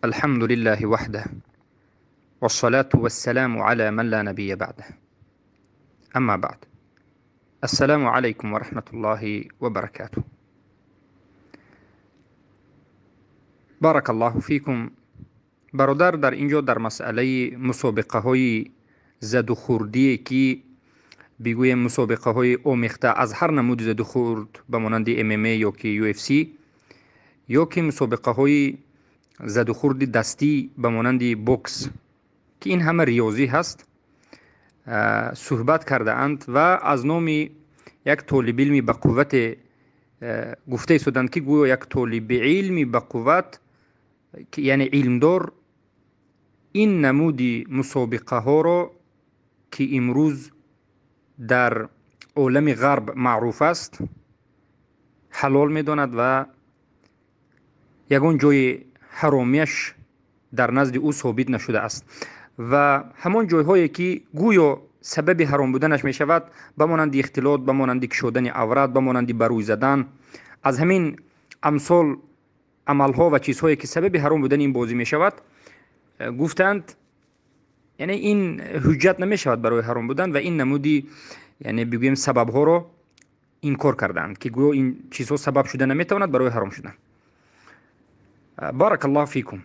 الحمد لله وحده والصلاة والسلام على من لا نبي بعده. أما بعد، السلام عليكم ورحمة الله وبركاته. بارك الله فيكم. برادر، در اینجا در مسئله مسابقه های زد و خوردی که بگویم مسابقه های آمیخته از هر نمود زد و خورد به مانند MMA یا که UFC یا که مسابقه های زد و خورد دستی به مانند بوکس که این همه ریاضی هست صحبت کرده اند و از نام یک طالب علمی به قوت گفته شدند که گویا یک طالب علمی به قوت که یعنی علمدار این نمودی مسابقه ها را که امروز در عالم غرب معروف است حلال می داند و یگان جای حرامیش در نزد او ثابت نشده است و همان جایهایی که گویا سبب حرام بودنش می شود بمانند اختلاط، بمانند کشودن عورت، بمانند بروی زدن، از همین امثال عملها و چیزهایی که سبب حرام بودن این بازی می شود گفتند یعنی این حجت نمی شود برای حرام بودن و این نمودی یعنی بگویم سبب ها را انکار کردند که گویا این چیزها سبب شده نمی تواند برای حرام شدن. بارک الله فیکم.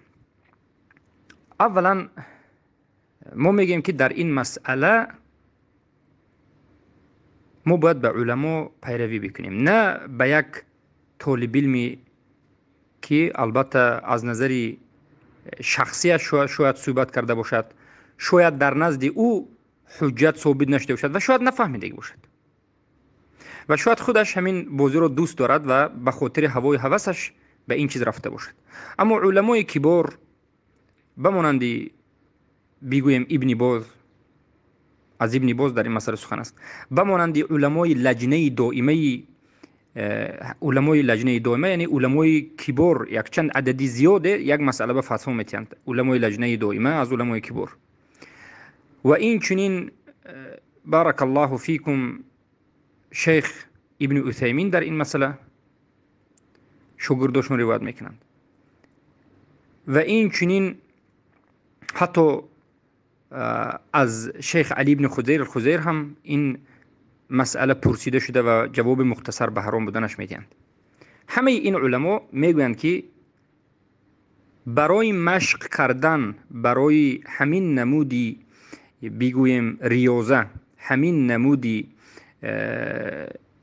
اولا ما میگیم که در این مسئله ما باید به علما پیروی بکنیم، نه به یک طالب علمی که البته از نظر شخصیت شاید صحبت کرده باشد، شاید در نزد او حجت ثابت نشده باشد و شاید نفهمیده باشد و شاید خودش همین بازی رو دوست دارد و به خاطر هوای هوسش به این چیز رفته باشد. اما علمای کبار بمانند بگویم ابن باز، از ابن باز در این مسئله سخن است، بمانند علمای لجنه دائمه یعنی علمای کبار یک چند عددی زیاده یک مسئله به فتوا میتیند، علمای لجنه دائمه از علمای کبار و این چنین بارک الله فیکم شیخ ابن عثیمین در این مسئله شاگرداشون روایت میکنند و این چنین حتی از شیخ علی ابن خضیر هم این مسئله پرسیده شده و جواب مختصر به حرام بودنش میدهند. همه این علما میگویند که برای مشق کردن برای همین نمودی بگویم ریاضه، همین نمودی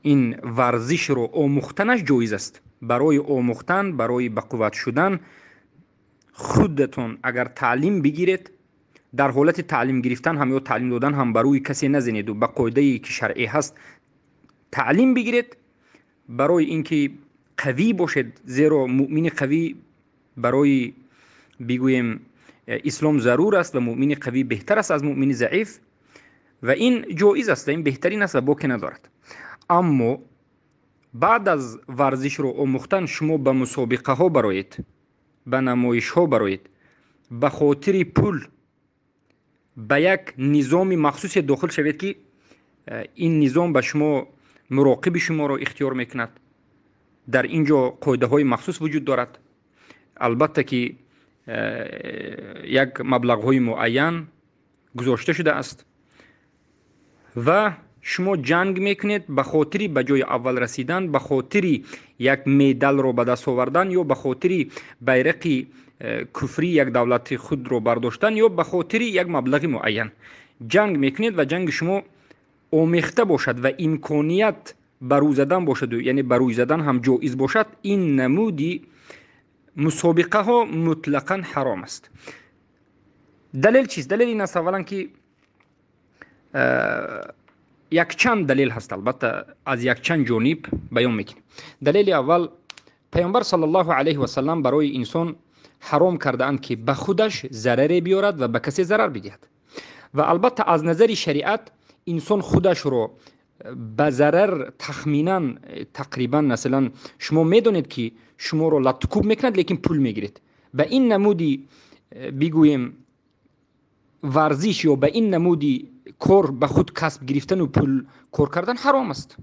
این ورزش رو آموختنش جایز است. برای آموختن، برای به قوت شدن خودتون اگر تعلیم بگیرید، در حالت تعلیم گرفتن هم یا تعلیم دادن هم برای کسی نزنید و به قاعده‌ای که شرعی هست تعلیم بگیرید برای اینکه قوی باشید، زیرا مؤمن قوی برای بگویم اسلام ضرور است و مؤمن قوی بهتر است از مؤمن ضعیف و این جایز است، این بهترین است و باکی ندارد. اما بعد از ورزش رو آموختن شما به مسابقه ها برایید، به نمایش ها برایید، به خاطر پول به یک نظام مخصوص داخل شوید که این نظام به شما مراقب شما را اختیار میکند. در اینجا قاعده های مخصوص وجود دارد، البته که یک مبلغ های معین گذاشته شده است و شما جنگ میکنید به خاطر به جای اول رسیدن، به خاطر یک مدال رو به دست آوردن یا به خاطر بیرق کفری یک دولت خود رو برداشتن یا به خاطر یک مبلغ معین جنگ میکنید و جنگ شما آمیخته باشد و امکانیت بروی زدن باشد، یعنی بروی زدن هم جایز باشد، این نمودی مسابقه ها مطلقا حرام است. دلیل چیست؟ دلیل این است اولا که یک چند دلیل هست، البته از یک چند جانب بیان میکنیم. دلیل اول، پیامبر صلی الله علیه و سلم برای انسان حرام کرده اند که به خودش ضرری بیارد و به کسی ضرر بدهد و البته از نظر شریعت انسان خودش رو به ضرر تخمینا تقریبا مثلا شما میدونید که شما رو لطکوب میکند لیکن پول میگیرید، به این نمودی بگویم ورزش یا به این نمودی کار به خود کسب گرفتن و پول کار کردن حرام است.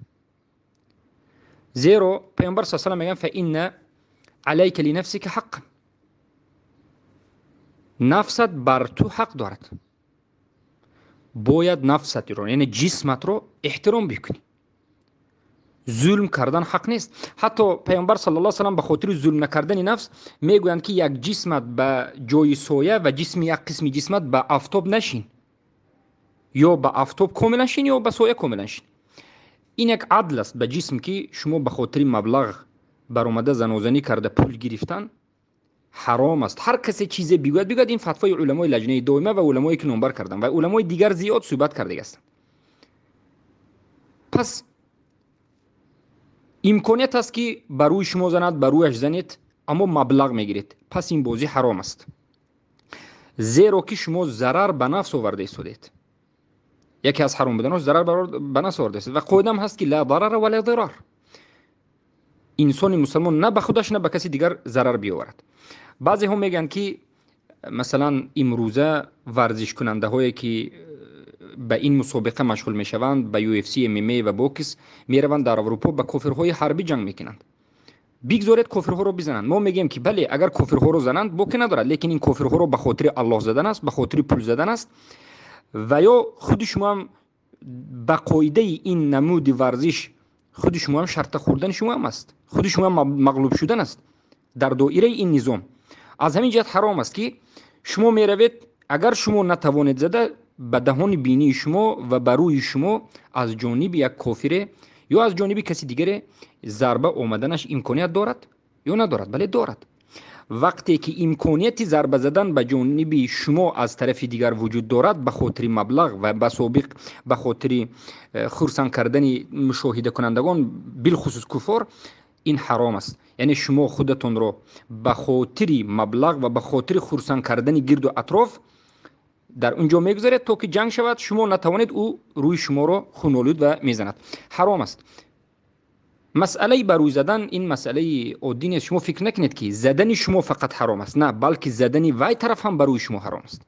زیرا پیامبر صلی الله علیه و آله میگن فإن علیک لنفسک حقا، نفست بر تو حق دارد. باید نفست رو، یعنی جسمت رو احترام بکنی. ظلم کردن حق نیست. حتی پیامبر صلی الله علیه و آله به خاطر ظلم نکردن نفس میگویند که یک جسمت به جای سایه و یک قسم جسمت به آفتاب نشین، یا به آفتاب کاملا شین یا به سایه کاملا شین. این یک عدل است به جسم که شما به خاطر مبلغ برآمده زنازنی کرده پول گرفتن حرام است. هر کسی چیز بگوید این فتوای علمای لجنه دائمه و علمایی که نمبر کردن و علمای دیگر زیاد صحبت کرده است. پس امکانیت است که بروی شما زند، برویش زنید، اما مبلغ میگیرید، پس این بازی حرام است. زیرا که شما ضرر به نفس آورده ایستادید. یکی از حرام بودنش ضرر به نفس آورده است و قاعده هست که لا ضرر ولا ضرار. انسان مسلمان نه به خودش نه به کسی دیگر ضرر بیاورد. بعضی هم میگن که مثلا امروزه ورزش کننده هایی که به این مسابقه مشغول میشوند، به یو اف سی، ام ام ای و بوکس، میروند در اروپا با کافرهای حربی جنگ میکنند. بگذارید کافرها رو بزنند. ما میگیم که بله اگر کافرها رو زنند باکی ندارد، لیکن این کافرها رو به خاطر الله زدن است، به خاطر پول زدن است. و یا خود شما هم به قاعده این نمود ورزش خود شما هم شرط خوردن شما هم است، خود شما هم مغلوب شدن است در دایره این نظام. از همین جهت حرام است که شما می روید، اگر شما نتوانید زده، به دهان بینی شما و بروی شما از جانب یک کافر یا از جانب کسی دیگر ضربه آمدنش امکانیت دارد یا ندارد؟ بله دارد. وقتی که امکانیت ضربه زدن به جانب شما از طرف دیگر وجود دارد، به خاطر مبلغ و به سابق به خاطر خرسان کردن مشاهده کنندگان بالخصوص کفار، این حرام است. یعنی شما خودتون رو به خاطر مبلغ و به خاطر خرسان کردن گرد و اطراف در اونجا میگذارید تا که جنگ شود، شما نتوانید او روی شما رو خونالود و میزند. حرام است. مسئله بروی زدن این مسئله عادی نیست. شما فکر نکنید که زدن شما فقط حرام است، نه، بلکه زدن وای طرف هم بروی شما حرام است.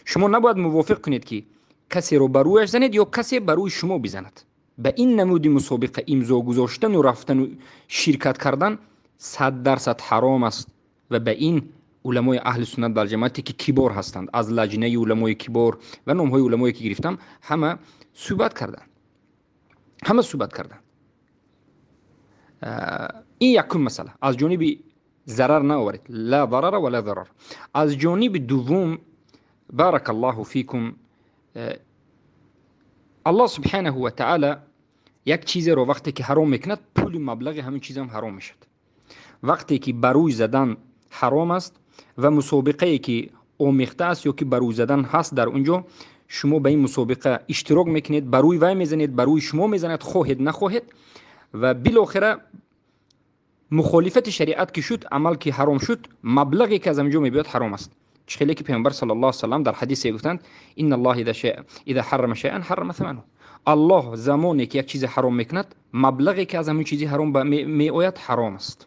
شما نباید موافق کنید که کسی رو برویش زنید یا کسی بروی شما بزند. به این نمود مسابقه امضا گذاشتن و رفتن و شرکت کردن 100% حرام است و به این علمای اهل سنت و جماعتی که کبار هستند، از لجنه علمای کبار و نامهای علمایی که گرفتم، همه صحبت کردند. این یکم مسئله از جانب ضرر نآورید، لا ضرر ولا ضرر. از جانب دوم، بارک الله فیکم، الله سبحانه و تعالی یک چیز رو وقتی که حرام میکند، پول مبلغ همین چیز هم حرام میشد. وقتی که بروی زدن حرام است و مسابقه که آمیخته است یا که بروی زدن هست، در اونجا شما به این مسابقه اشتراک میکنید، بروی وای میزنید، بروی شما میزنید، خواهید نخواهید، و بالاخره مخالفت شریعت که شد، عمل که حرام شد، مبلغی که از اونجا میبیاد حرام است. چخیلی که پیامبر صلی الله علیه و سلم در حدیث گفتند ان الله اذا حرم شیئا حرم ثمنه. الله زمانی که یک چیز حرام میکند، مبلغی که از همون چیزی حرام میآید حرام است.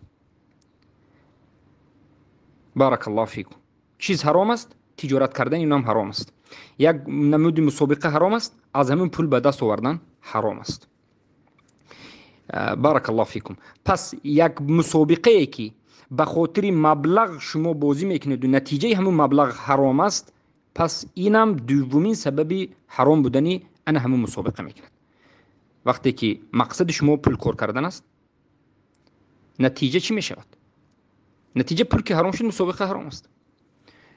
بارک الله فیکم. چیز حرام است، تجارت کردن این هم حرام است. یک نمود مسابقه حرام است، از همون پول به دست آوردن حرام است. بارک الله فیکم. پس یک مسابقه که به خاطر مبلغ شما بازی میکنید و نتیجه همون مبلغ حرام است، پس اینم دومین سبب حرام بودنی همون مسابقه میکند. وقتی که مقصد شما پول کار کردن است، نتیجه چی میشود؟ نتیجه پول که حرام شد، مسابقه حرام است.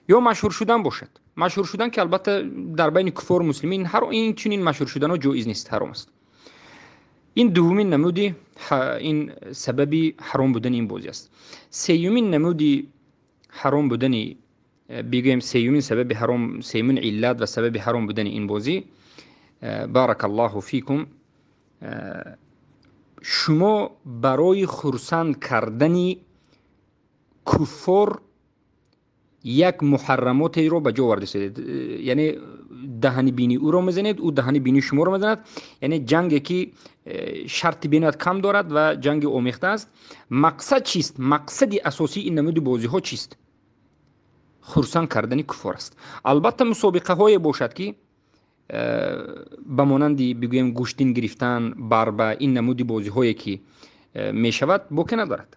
یا مشهور شدن باشد. مشهور شدن که البته در بین کفار مسلمین این چنین مشهور شدن ها جایز نیست، حرام است. این دومین نمودی این سببی حرام بودن این بازی است. سیومین نمودی حرام بودنی، بگویم سیومین سبب حرام، سیومین علت و سبب حرام بودن این بازی، بارک الله فیکم، شما برای خرسند کردن کفار یک محرمات رو به جا آورده، یعنی دهن بینی او رو میزنید، او دهن بینی شما رو میزند. یعنی جنگی که شرط بینات کم دارد و جنگ آمیخته است. مقصد چیست؟ مقصد اساسی این نمود بازی ها چیست؟ خرسان کردن کفار است. البته مسابقه های باشد که به مانندی بگویم گوشتین گرفتن، بربه، این نمود بازی هایی که می شود باکی ندارد.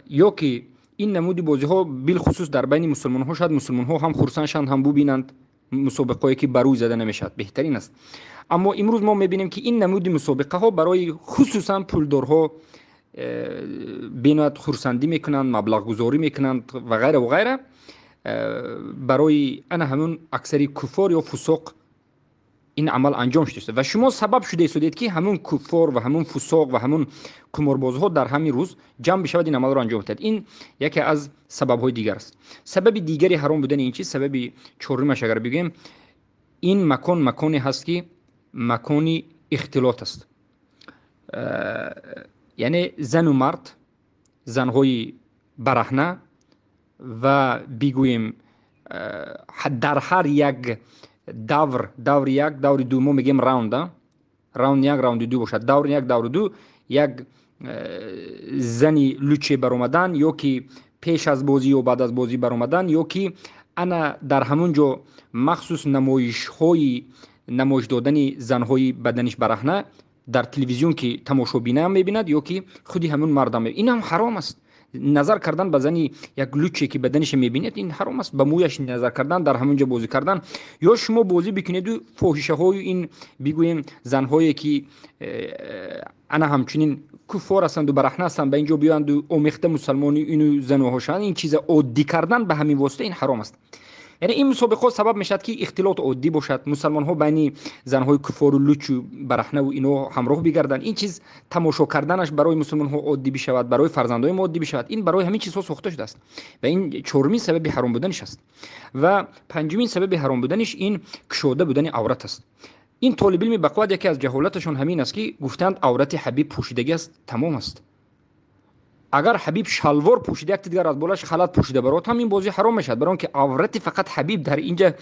یا که این نمودی بازی ها بالخصوص در بین مسلمان ها شاید مسلمان ها هم خرسند شند هم ببینند مسابقه‌ای که بروی زده نمیشد بهترین است. اما امروز ما میبینیم که این نمودی مسابقه ها برای خصوصا پولدارها بینات خرسندی میکنند، مبلغ گذاری میکنند و غیره و غیره. برای انا همون اکثری کفار یا فسوق این عمل انجام شده و شما سبب شده ایستادید که همون کفار و همون فسوق و همون قماربازها در همین روز جمع بشود این عمل را انجام دهد. این یکی از سبب های دیگر است. سبب دیگری حرام بودن این چیز، سبب چهارمش اگر بگیم، این مکانی هست که مکانی اختلاط است. یعنی زن و مرد، زنهای برهنه و بگوییم در هر یک دور یک، دور دو، ما میگیم راوند یک، راوند دو باشد. دور یک، دور دو، یک زنی لوچه بر اومدن، یا که پیش از بازی و بعد از بازی بر اومدن، یا که انا در همونجا مخصوص نمایش دادن زنهای بدنش برهنه در تلویزیون که تماشابینه هم میبیند، یا که خودی همون مردم میبیند. این هم حرام است. نظر کردن به زنی یک لوچه که بدنش میبینید این حرام است. به مویش نظر کردن، در همونجا بازی کردن، یا شما بازی بکنید و فاحشه های این بگوییم زنهایی که انا همچنین کفار هستند و برهنه هستند به اینجا بیاند و آمیخته مسلمانی اینو زنها شدن، این چیز عادی کردن به همین واسطه این حرام است. یعنی این مسابقه سبب میشد که اختلاط عادی باشد، مسلمان ها بین زنهای کفار و لوچ و برهنه و اینو همراه بگردند. این چیز تماشا کردنش برای مسلمان ها عادی بشود، برای فرزندای ما عادی بشود. این برای همین چیزها ساخته شده است و این چهارمین سبب حرام بودنش است. و پنجمین سبب حرام بودنش این کشوده بودن عورت است. این طالب علم بقواد یکی از جهالتشون همین است که گفتند عورت حبیب پوشیدگی است، تمام است. اگر حبیب شلوار پوشیده یک دیگر از بالاش خلط پوشیده برات هم این بازی حرام میشد، برای که عورت فقط حبیب در اینجا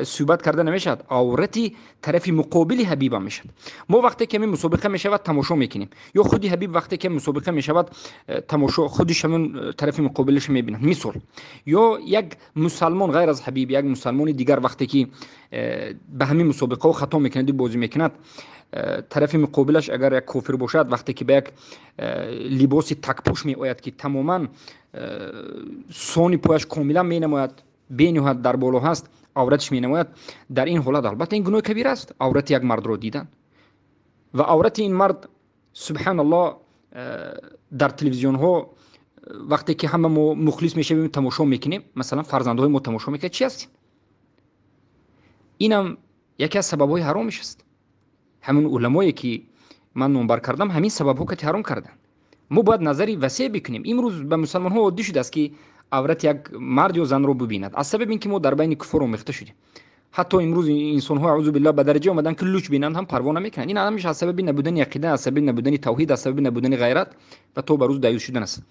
صحبت کرده نمیشد، عورتی طرف مقابل حبیب هم میشد. ما وقتی که مسابقه میشود تماشا میکنیم، یا خودی حبیب وقتی که مسابقه میشود تماشا خودش همون طرف مقابلش میبینه. مثال یا یک مسلمان غیر از حبیب، یک مسلمان دیگر وقتی که به همین مسابقه خطا میکنه بازی میکند، طرف مقابلش اگر یک کافر باشد وقتی که به یک لباس تکپوش می آید که تماما سانی پایش کاملا می نماید، بینهایت در بالا هست، عورتش می نماید، در این حالت البته این گناه کبیر است عورت یک مرد رو دیدن. و عورت این مرد سبحان الله در تلویزیون ها وقتی که همه ما مخلص میشیم تماشا میکنیم، مثلا فرزندهای ما تماشا میکنه، چی است؟ اینم یکی از سبب‌های حرامش است. همون علمایی که من نمبر کردم همین سبب ها که حرام کردن. ما باید نظری وسیع بکنیم. امروز به مسلمان ها عادی شده است که عورت یک مرد یا زن رو ببیند، از سبب اینکه ما در بین کفار آمیخته شدیم. حتی امروز انسان ها اعوذ بالله به درجه اومدن که لوچ بینند هم پروا نمیکنند. این همش از سبب نبودن عقیده، از سبب نبودن توحید، از سبب نبودن غیرت و تو به روز دیوز شدن است.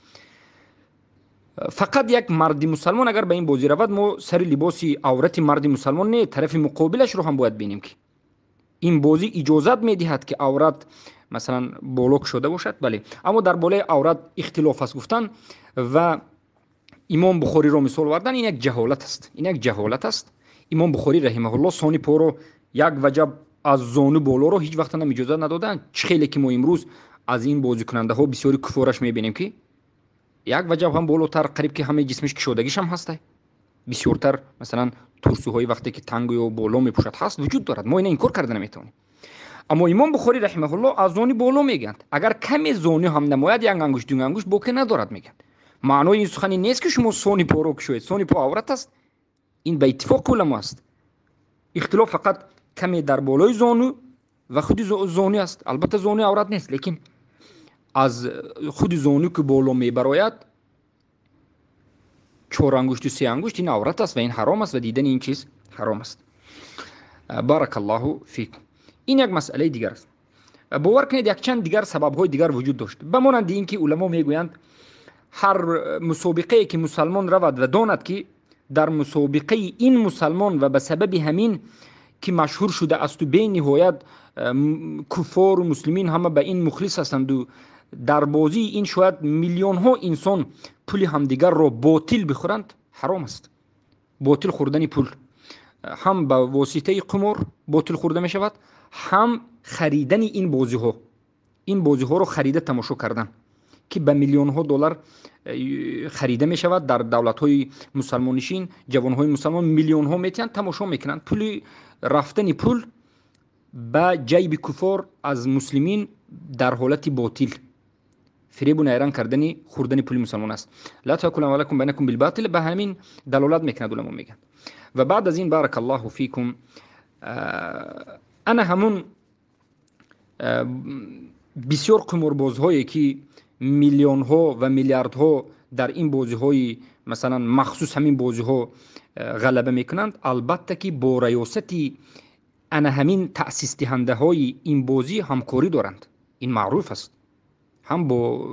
فقط یک مرد مسلمان اگر به این بازی رود، ما سر لباسی عورت مرد مسلمان نه، طرف مقابلش رو هم باید بینیم که این بازی اجازت میدهد که عورت مثلا بلوک شده باشد. بله، اما در بالای عورت اختلاف است گفتن و امام بخاری رو مثال آوردن. این یک جهالت است، این یک جهالت است. امام بخاری رحمه الله ثانی پا رو یک وجب از زانو بالا رو هیچ وقت اجازه ندادن. چه خیلی که ما امروز از این بازی کننده ها بسیاری کفارش میبینیم که یک وجب هم بالاتر قریب که همه جسمش کشودگیش هم هسته، بسیارتر مثلا ترسوهای وقتی که تنگ و بالا میپوشد هست وجود دارد. ما اینا انکار کرده نمیتونیم. اما امام بخاری رحمه الله از زانی بالا میگند اگر کمی زانی هم نماید یک انگشت دو انگشت بوکه ندارد میگند. معنای این سخنی نیست که شما سانی پا رو کشوید، سانی پا عورت است. این به اتفاق علما است. اختلاف فقط کمی در بالای زانو و خود زانی است. البته زانی عورت نیست، لیکن از خود زانو که بالا میبراید 4 انگشت و 3 انگشت این عورت است و این حرام است و دیدن این چیز حرام است. بارک الله فیکم. این یک مسئله دیگر است. باور کنید یک چند دیگر سبب‌های دیگر وجود داشت. بمانند اینکه علما میگویند هر مسابقه که مسلمان رود و داند که در مسابقه این مسلمان و به سبب همین که مشهور شده است و به نهایت کفار و مسلمین همه به این مخلص هستند و در بازی این شاید میلیون ها انسان پول همدیگر را باطل بخورند، حرام است. باطل خوردن پول هم به واسطه قمار باطل خورده می شود، هم خریدن این بازی ها رو خریده تماشا کردن. که به میلیون ها دلار خریده می شود. در دولت های مسلمان نشین جوان های مسلمان میلیون ها میتونن تماشا میکنند. پول رفتن پول به جیب کفار از مسلمین در حالت باطل، فریب و نیران کردن خوردن پول مسلمان است. لا تاکلوا اموالکم بینکم بالباطل، به همین دلالت میکنه علما میگن. و بعد از این بارک الله فیکم، انا همون بسیار قماربازهایی که میلیون ها و میلیارد ها در این بازی های مثلا مخصوص همین بازی ها غلبه میکنند، البته که با ریاستی انا همین تأسیس دهنده های این بازی همکاری دارند. این معروف است، هم با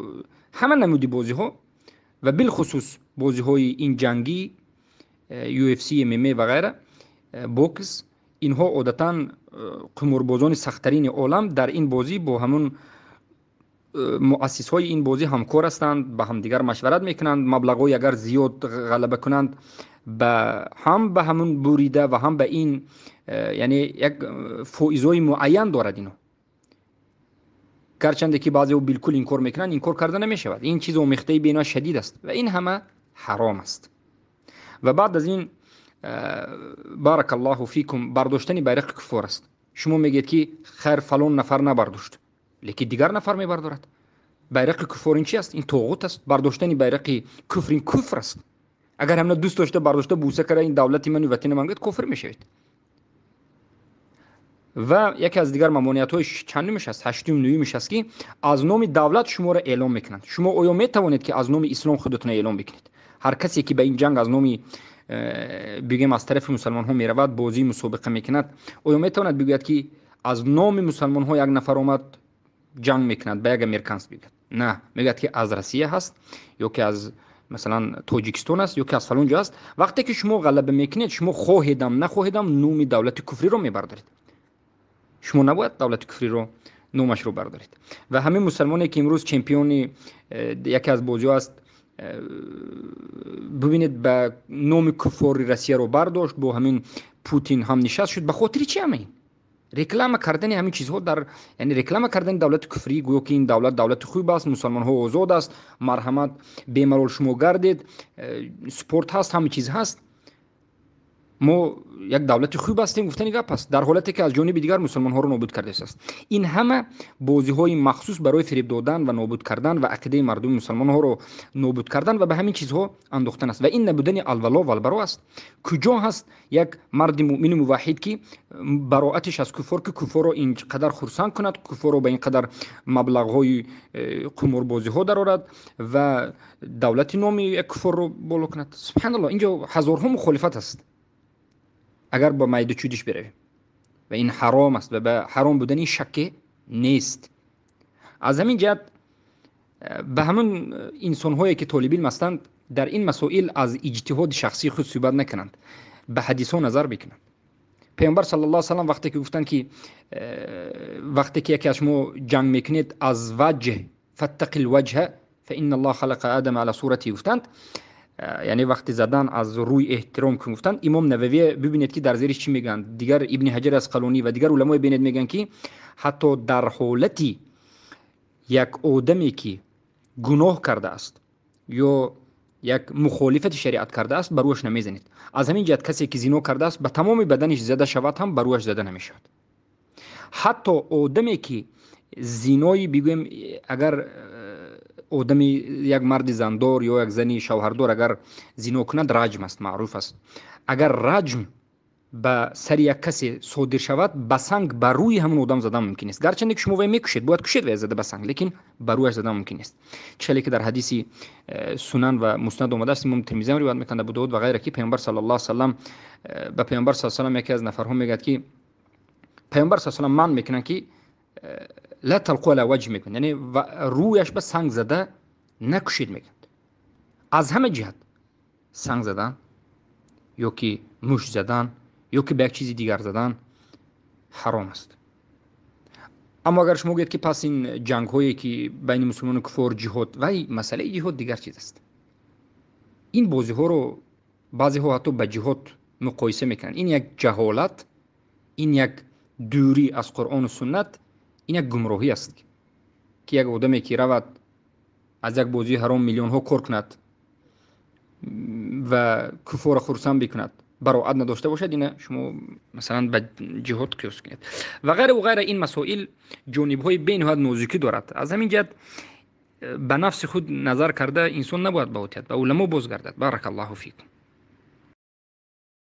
همه نمودی بازی ها و بالخصوص بازی های این جنگی UFC MMA و غیره، بوکس، اینها عادتا قماربازان سخت‌ترین عالم در این بازی با همون مؤسس های این بازی همکار هستند، با همدیگر مشورت میکنند. مبلغی اگر زیاد غلبه کنند هم به همون بریده و هم به این یعنی یک فائزهای معین دارد. اینو گرچنده که بعضی بالکل این کار میکنند، این کار کرده نمیشود. این چیز آمیخته بینا شدید است و این همه حرام است. و بعد از این بارک الله فیکم، برداشتن بیرق کفار است. شما میگید که خیر فلان نفر نبرداشت، لیکن دیگر نفر میبردارد. بیرق کفار این چی است؟ این طاغوت است. برداشتن بیرق کفر این کفر است. اگر همنا دوست داشته برداشته بوسه کرده این دولت من و وطن من کفر میشوید. و یکی از دیگر ممانعت های چندمیش است، هشتم نویمش است که از نام دولت شما را اعلام میکنند. شما آیا میتوانید که از نام اسلام خودتون اعلام بکنید؟ هر کسی که به این جنگ از نام بگیم از طرف مسلمان ها میرود، بازی مسابقه میکند، آیا میتواند بگوید که از نام مسلمان ها یک نفر آمد جنگ میکند به یک امریکانس بگید؟ نه، میگه که از روسیه هست، یا که از مثلا تاجیکستان است، یا که از فلان جا است. وقتی که شما غلبه میکنید، شما خواهیدم نخواهیدم نام دولت کفری رو میبردارید. شما نباید دولت کفری رو نامش رو بردارید. و همین مسلمانی که امروز چمپیون یکی از بازی است، ببینید به نام کفاری روسیه رو برداشت، با همین پوتین هم نشست شد. به خاطر چی همین رکلام کردن همین چیزها، در یعنی رکلام کردن دولت کفری، گویا که این دولت خوب است، مسلمان ها آزاد است، مرحمت بیمارال شما گردید، سپورت هست، همین چیز هست، ما یک دولت خوب هستیم، گفتن گپ است، در حالتی که از جانب دیگر مسلمان ها رو نابود کرده است. این همه بازی های مخصوص برای فریب دادن و نابود کردن و عقیده مردم مسلمان ها رو نابود کردن و به همین چیزها انداختن است. و این نبودن الولا و البرا است. کجا هست یک مرد مؤمن موحد که براءتش از کفار، که کفار رو اینقدر خرسند کند، کفار رو به اینقدر مبلغ های قمار بازی ها درآورد و دولت نامی کفار رو بالا کند؟ سبحان الله، اینجا هزارها مخالفت است اگر با میده چودش برویم و این حرام است و به حرام بودن شک نیست. از همین جهت به همون انسان هایی که طالب علم هستند در این مسائل از اجتهاد شخصی خود صحبت نکنند، به حدیث ها نظر بکنند. پیامبر صلی الله علیه و سلم وقتی که گفتند که وقتی که یکی از شما جنگ میکنید از وجه فتق الوجه فان الله خلق آدم علی صورتی، گفتند یعنی وقتی زدن از روی احترام که گفتن. امام نووی ببینید که در زیرش چی میگن، دیگر ابن حجر اسقلانی و دیگر علمای ببینید میگن که حتی در حالتی یک آدمی که گناه کرده است یا یک مخالفت شریعت کرده است بر روش نمیزنید. از همین جهت کسی که زنا کرده است به تمام بدنش زده شود هم بر روش زده نمیشود. حتی آدمی که زنایی بگویم، اگر آدمی یک مرد زندار یا یک زنی شوهردار اگر زنا کند رجم است، معروف است. اگر رجم به سر یک کسی صادر شود، به سنگ بر روی همون آدم زدن ممکن است. گرچه که شما وی میکشید، باید کشید وی زده به سنگ، لیکن بر رویش زدن ممکن است. چلی که در حدیث سنن و مسند اومده است، امام ترمذی روایت میکنه، ابو داود و غیره، که پیامبر صلی الله علیه و سلم به پیامبر صلی الله علیه و سلم یکی از نفرها میگه که پیامبر صلی الله علیه و سلم من میکنه که لا تلقوا علی وجه میکن، یعنی رویش به سنگ زده نکشید میگن. از همه جهت سنگ زدن یا که موش زدن یا که به یک چیزی دیگر زدن حرام است. اما اگر شما گویید که پس این جنگ هایی که بین مسلمان و کفار جهاد و مسئله جهاد دیگر چیز است، این بازی ها رو بعضی ها حتی به جهاد مقایسه میکنن. این یک جهالت، این یک دوری از قرآن و سنت، این یک گمراهی است که یک آدمی که رود از یک بازی حرام میلیون ها کار کند و کفار خرسند بکند، براعت نداشته باشد، این شما مثلا به جهاد قیاس کنید و غیره و غیره. این مسائل جانب های بین‌الملل نازکی دارد. از همین جهت به نفس خود نظر کرده انسان نباید به علما بازگردد. بارک الله فیکم.